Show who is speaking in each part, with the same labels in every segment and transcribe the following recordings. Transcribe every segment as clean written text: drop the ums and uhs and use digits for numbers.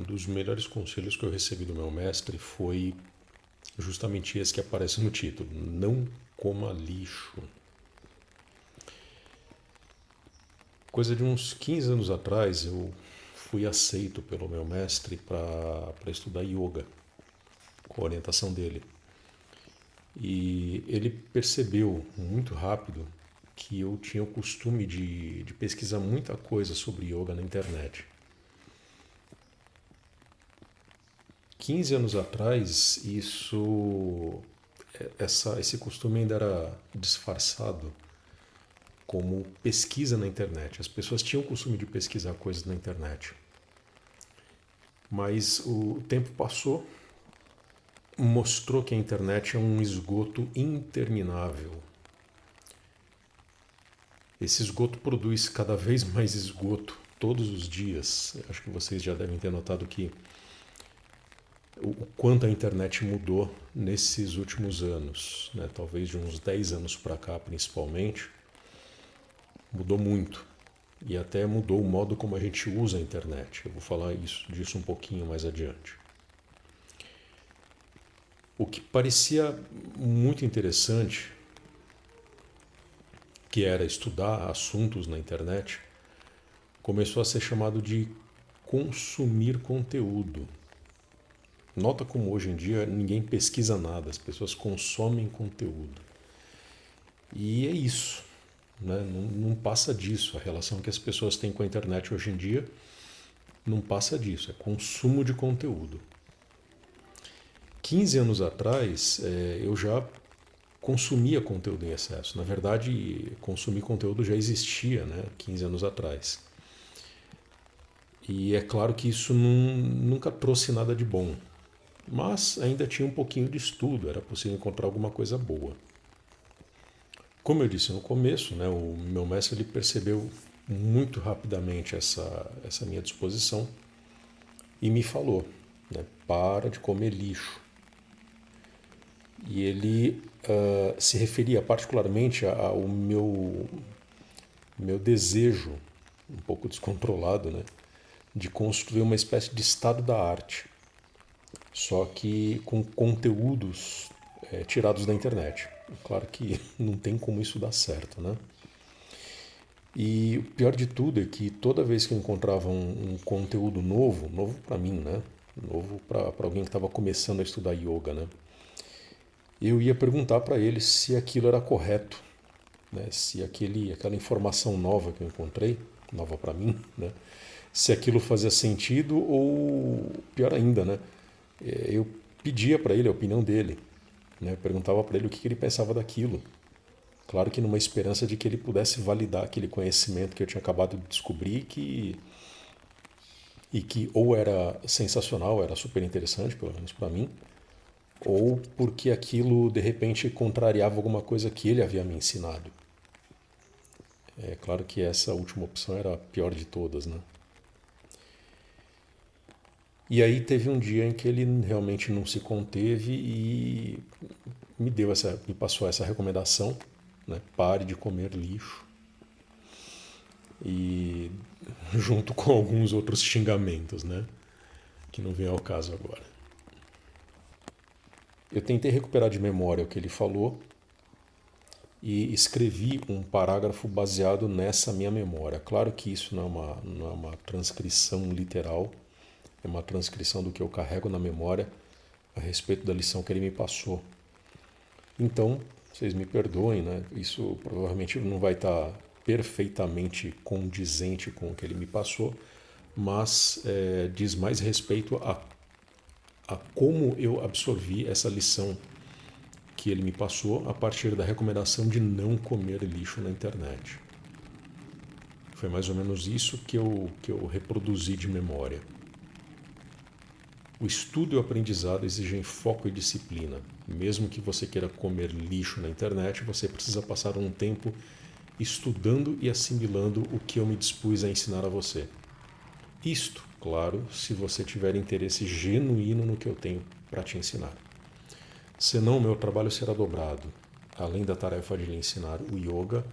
Speaker 1: dos melhores conselhos que eu recebi do meu mestre foi justamente esse que aparece no título: não coma lixo. Coisa de uns 15 anos atrás, eu fui aceito pelo meu mestre para estudar yoga, com a orientação dele. E ele percebeu muito rápido que eu tinha o costume de pesquisar muita coisa sobre yoga na internet. 15 anos atrás, esse costume ainda era disfarçado como pesquisa na internet. As pessoas tinham o costume de pesquisar coisas na internet. Mas o tempo passou, mostrou que a internet é um esgoto interminável. Esse esgoto produz cada vez mais esgoto todos os dias. Acho que vocês já devem ter notado que o quanto a internet mudou nesses últimos anos, né? Talvez de uns 10 anos para cá, principalmente, mudou muito. E até mudou o modo como a gente usa a internet. Eu vou falar disso um pouquinho mais adiante. O que parecia muito interessante, que era estudar assuntos na internet, começou a ser chamado de consumir conteúdo. Nota como hoje em dia ninguém pesquisa nada, as pessoas consomem conteúdo. E é isso, né? Não passa disso. A relação que as pessoas têm com a internet hoje em dia não passa disso, é consumo de conteúdo. 15 anos atrás, eu já consumia conteúdo em excesso. Na verdade, consumir conteúdo já existia, né? 15 anos atrás. E é claro que isso nunca trouxe nada de bom. Mas ainda tinha um pouquinho de estudo, era possível encontrar alguma coisa boa. Como eu disse no começo, né, o meu mestre ele percebeu muito rapidamente essa minha disposição e me falou, né, para de comer lixo. E ele se referia particularmente ao meu desejo, um pouco descontrolado, né, de construir uma espécie de estado da arte, só que com conteúdos tirados da internet. Claro que não tem como isso dar certo, né? E o pior de tudo é que toda vez que eu encontrava um conteúdo novo para mim, né? Novo para alguém que estava começando a estudar yoga, né? Eu ia perguntar para ele se aquilo era correto, né? Se aquela informação nova que eu encontrei, nova para mim, né? Se aquilo fazia sentido ou, pior ainda, né? Eu pedia para ele a opinião dele, né? Eu perguntava para ele o que ele pensava daquilo. Claro que numa esperança de que ele pudesse validar aquele conhecimento que eu tinha acabado de descobrir e que ou era sensacional, era super interessante, pelo menos para mim, ou porque aquilo de repente contrariava alguma coisa que ele havia me ensinado. É claro que essa última opção era a pior de todas, né? E aí teve um dia em que ele realmente não se conteve e me passou essa recomendação, né? Pare de comer lixo. E junto com alguns outros xingamentos, né? Que não vem ao caso agora. Eu tentei recuperar de memória o que ele falou e escrevi um parágrafo baseado nessa minha memória. Claro que isso não é uma transcrição literal, é uma transcrição do que eu carrego na memória a respeito da lição que ele me passou. Então, vocês me perdoem, né? Isso provavelmente não vai estar perfeitamente condizente com o que ele me passou, mas diz mais respeito a como eu absorvi essa lição que ele me passou a partir da recomendação de não comer lixo na internet. Foi mais ou menos isso que eu reproduzi de memória. O estudo e o aprendizado exigem foco e disciplina. Mesmo que você queira comer lixo na internet, você precisa passar um tempo estudando e assimilando o que eu me dispus a ensinar a você. Isto, claro, se você tiver interesse genuíno no que eu tenho para te ensinar. Senão, meu trabalho será dobrado. Além da tarefa de lhe ensinar o yoga,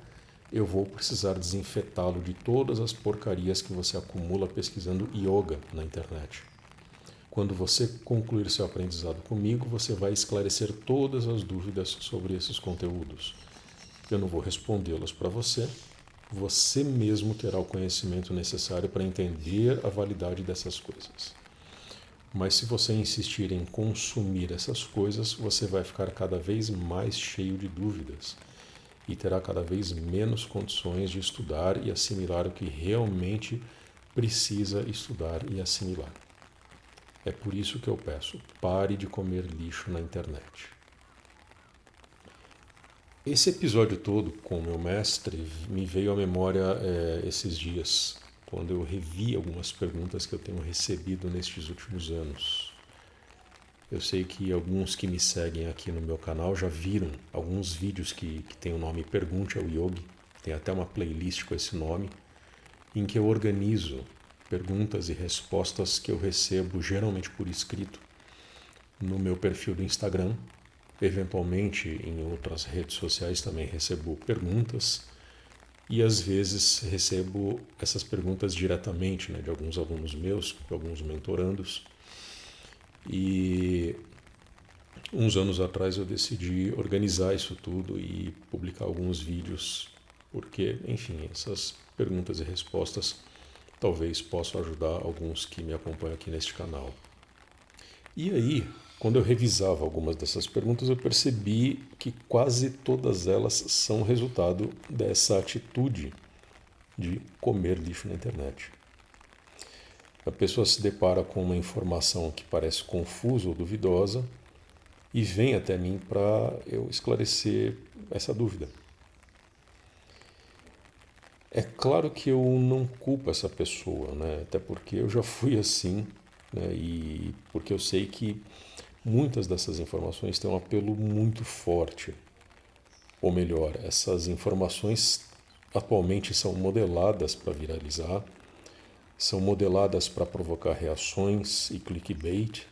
Speaker 1: eu vou precisar desinfetá-lo de todas as porcarias que você acumula pesquisando yoga na internet. Quando você concluir seu aprendizado comigo, você vai esclarecer todas as dúvidas sobre esses conteúdos. Eu não vou respondê-las para você. Você mesmo terá o conhecimento necessário para entender a validade dessas coisas. Mas se você insistir em consumir essas coisas, você vai ficar cada vez mais cheio de dúvidas e terá cada vez menos condições de estudar e assimilar o que realmente precisa estudar e assimilar. É por isso que eu peço, pare de comer lixo na internet. Esse episódio todo com o meu mestre me veio à memória esses dias, quando eu revi algumas perguntas que eu tenho recebido nestes últimos anos. Eu sei que alguns que me seguem aqui no meu canal já viram alguns vídeos que tem o nome Pergunte ao Yogi, tem até uma playlist com esse nome, em que eu organizo perguntas e respostas que eu recebo geralmente por escrito no meu perfil do Instagram. Eventualmente em outras redes sociais também recebo perguntas e às vezes recebo essas perguntas diretamente, de alguns alunos meus, de alguns mentorandos. E uns anos atrás eu decidi organizar isso tudo e publicar alguns vídeos, porque, enfim, essas perguntas e respostas talvez possam ajudar alguns que me acompanham aqui neste canal. E aí, quando eu revisava algumas dessas perguntas, eu percebi que quase todas elas são resultado dessa atitude de comer lixo na internet. A pessoa se depara com uma informação que parece confusa ou duvidosa e vem até mim para eu esclarecer essa dúvida. É claro que eu não culpo essa pessoa, até porque eu já fui assim, e porque eu sei que muitas dessas informações têm um apelo muito forte. Ou melhor, essas informações atualmente são modeladas para viralizar, são modeladas para provocar reações e clickbait,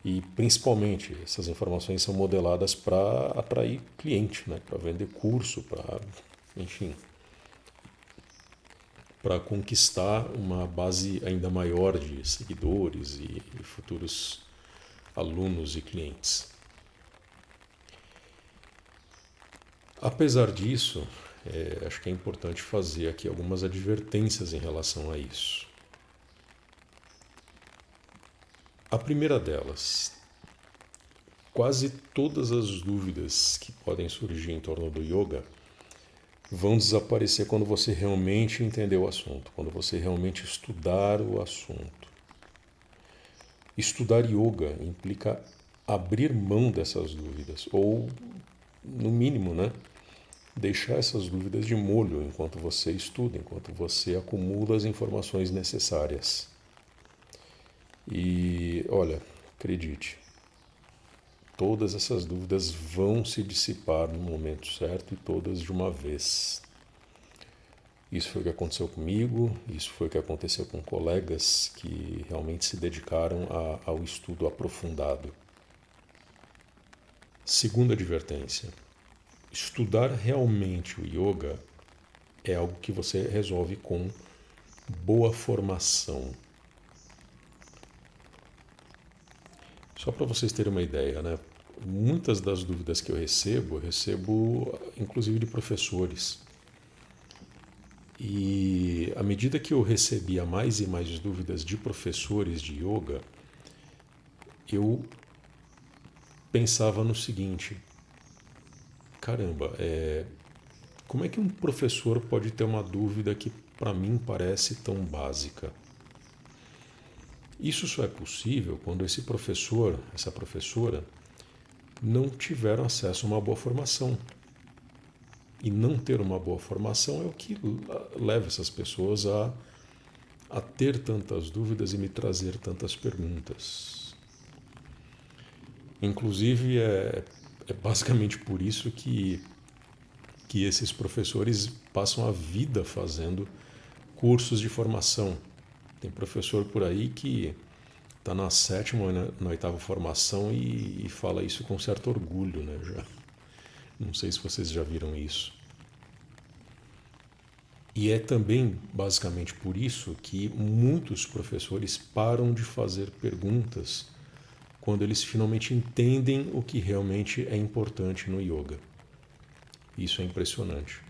Speaker 1: e principalmente essas informações são modeladas para atrair cliente, para vender curso, enfim, para conquistar uma base ainda maior de seguidores e futuros alunos e clientes. Apesar disso, acho que é importante fazer aqui algumas advertências em relação a isso. A primeira delas, quase todas as dúvidas que podem surgir em torno do yoga vão desaparecer quando você realmente entender o assunto, quando você realmente estudar o assunto. Estudar yoga implica abrir mão dessas dúvidas, ou, no mínimo, deixar essas dúvidas de molho enquanto você estuda, enquanto você acumula as informações necessárias. E, olha, acredite, todas essas dúvidas vão se dissipar no momento certo e todas de uma vez. Isso foi o que aconteceu comigo, isso foi o que aconteceu com colegas que realmente se dedicaram ao estudo aprofundado. Segunda advertência: estudar realmente o yoga é algo que você resolve com boa formação. Só para vocês terem uma ideia, muitas das dúvidas que eu recebo inclusive de professores. E à medida que eu recebia mais e mais dúvidas de professores de yoga, eu pensava no seguinte: caramba, como é que um professor pode ter uma dúvida que para mim parece tão básica? Isso só é possível quando esse professor, essa professora, não tiveram acesso a uma boa formação. E não ter uma boa formação é o que leva essas pessoas a ter tantas dúvidas e me trazer tantas perguntas. Inclusive, é basicamente por isso que esses professores passam a vida fazendo cursos de formação. Tem professor por aí que está na 7ª ou na 8ª formação e fala isso com certo orgulho, já. Não sei se vocês já viram isso. E é também, basicamente, por isso que muitos professores param de fazer perguntas quando eles finalmente entendem o que realmente é importante no yoga. Isso é impressionante.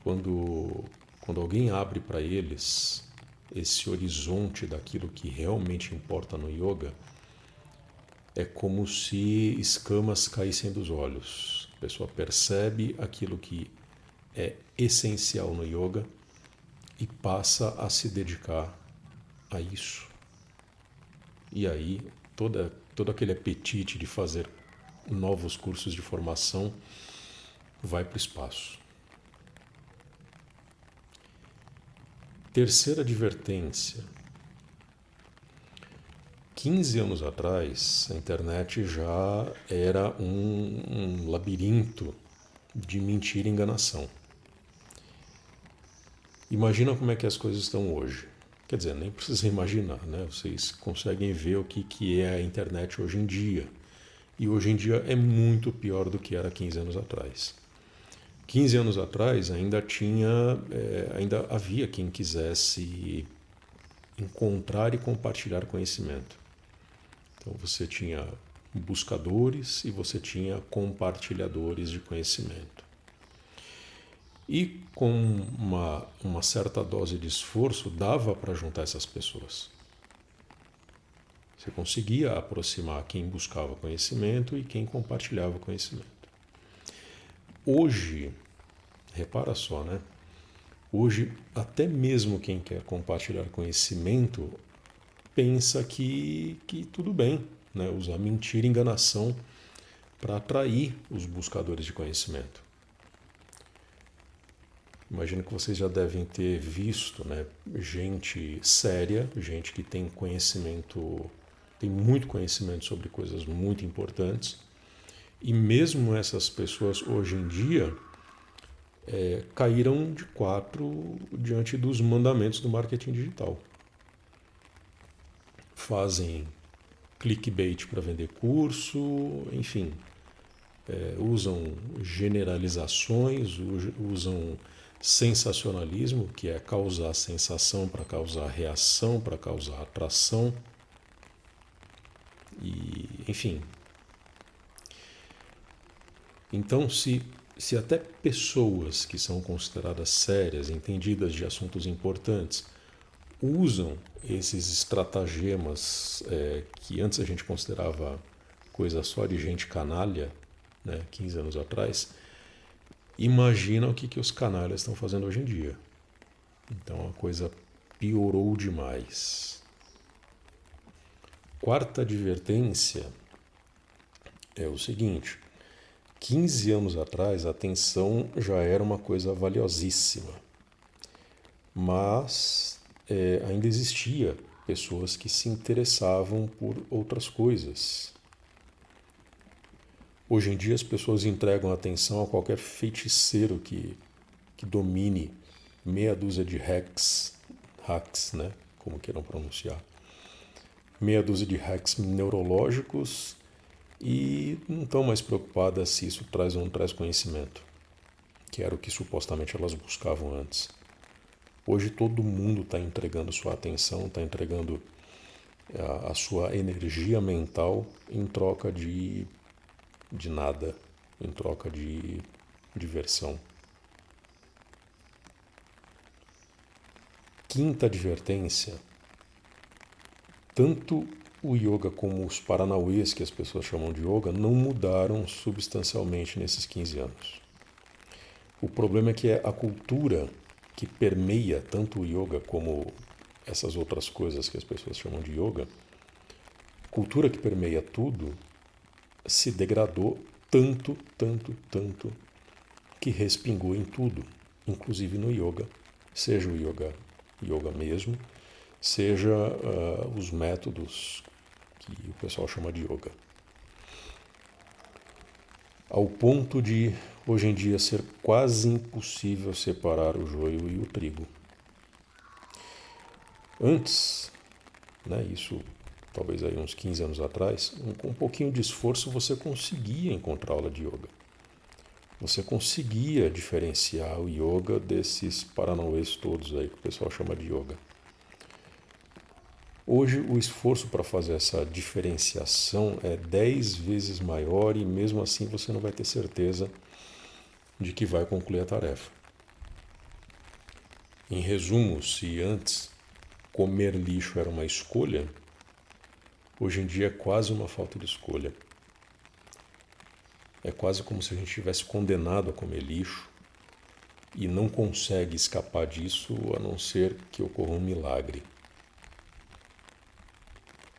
Speaker 1: Quando alguém abre para eles esse horizonte daquilo que realmente importa no yoga, é como se escamas caíssem dos olhos. A pessoa percebe aquilo que é essencial no yoga e passa a se dedicar a isso. E aí, todo aquele apetite de fazer novos cursos de formação vai para o espaço. Terceira advertência. 15 anos atrás, a internet já era um labirinto de mentira e enganação. Imagina como é que as coisas estão hoje. Quer dizer, nem precisa imaginar, né? Vocês conseguem ver o que é a internet hoje em dia. E hoje em dia é muito pior do que era 15 anos atrás. 15 anos atrás ainda havia quem quisesse encontrar e compartilhar conhecimento. Então você tinha buscadores e você tinha compartilhadores de conhecimento. E com uma certa dose de esforço dava para juntar essas pessoas. Você conseguia aproximar quem buscava conhecimento e quem compartilhava conhecimento. Hoje, repara só, né? Hoje, até mesmo quem quer compartilhar conhecimento pensa que tudo bem, né? Usar mentira e enganação para atrair os buscadores de conhecimento. Imagino que vocês já devem ter visto, né, gente séria, gente que tem conhecimento, tem muito conhecimento sobre coisas muito importantes. E mesmo essas pessoas hoje em dia caíram de quatro diante dos mandamentos do marketing digital. Fazem clickbait para vender curso, enfim, usam generalizações, usam sensacionalismo, que é causar sensação para causar reação, para causar atração, e enfim. Então, se até pessoas que são consideradas sérias, entendidas de assuntos importantes, usam esses estratagemas que antes a gente considerava coisa só de gente canalha, né, 15 anos atrás, imagina o que os canalhas estão fazendo hoje em dia. Então a coisa piorou demais. Quarta advertência é o seguinte: 15 anos atrás a atenção já era uma coisa valiosíssima, mas ainda existia pessoas que se interessavam por outras coisas. Hoje em dia as pessoas entregam atenção a qualquer feiticeiro que domine meia dúzia de hacks, né, como queiram pronunciar, meia dúzia de hacks neurológicos, e não estão mais preocupadas se isso traz ou não traz conhecimento, que era o que supostamente elas buscavam antes. Hoje todo mundo está entregando sua atenção, está entregando a sua energia mental em troca de nada, em troca de diversão. Quinta advertência: tanto o yoga como os paranauês, que as pessoas chamam de yoga, não mudaram substancialmente nesses 15 anos. O problema é que a cultura que permeia tanto o yoga como essas outras coisas que as pessoas chamam de yoga, cultura que permeia tudo, se degradou tanto, que respingou em tudo, inclusive no yoga, seja o yoga mesmo, seja os métodos que o pessoal chama de yoga. Ao ponto de, hoje em dia, ser quase impossível separar o joio e o trigo. Antes, né, isso talvez aí uns 15 anos atrás, com um pouquinho de esforço você conseguia encontrar aula de yoga. você conseguia diferenciar o yoga desses paranauês todos aí que o pessoal chama de yoga. Hoje o esforço para fazer essa diferenciação é 10 vezes maior e mesmo assim você não vai ter certeza de que vai concluir a tarefa. Em resumo, se antes comer lixo era uma escolha, hoje em dia é quase uma falta de escolha. É quase como se a gente estivesse condenado a comer lixo e não consegue escapar disso a não ser que ocorra um milagre.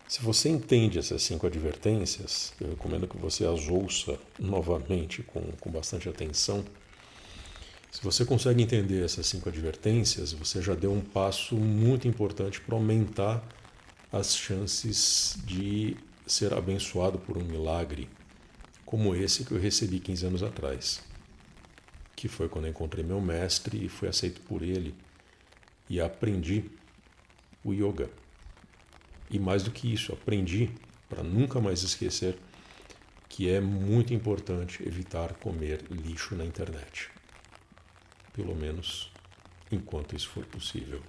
Speaker 1: Se você entende essas 5 advertências, eu recomendo que você as ouça novamente com bastante atenção. Se você consegue entender essas 5 advertências, você já deu um passo muito importante para aumentar as chances de ser abençoado por um milagre, como esse que eu recebi 15 anos atrás, que foi quando eu encontrei meu mestre e fui aceito por ele e aprendi o yoga. E mais do que isso, aprendi, para nunca mais esquecer, que é muito importante evitar comer lixo na internet. Pelo menos enquanto isso for possível.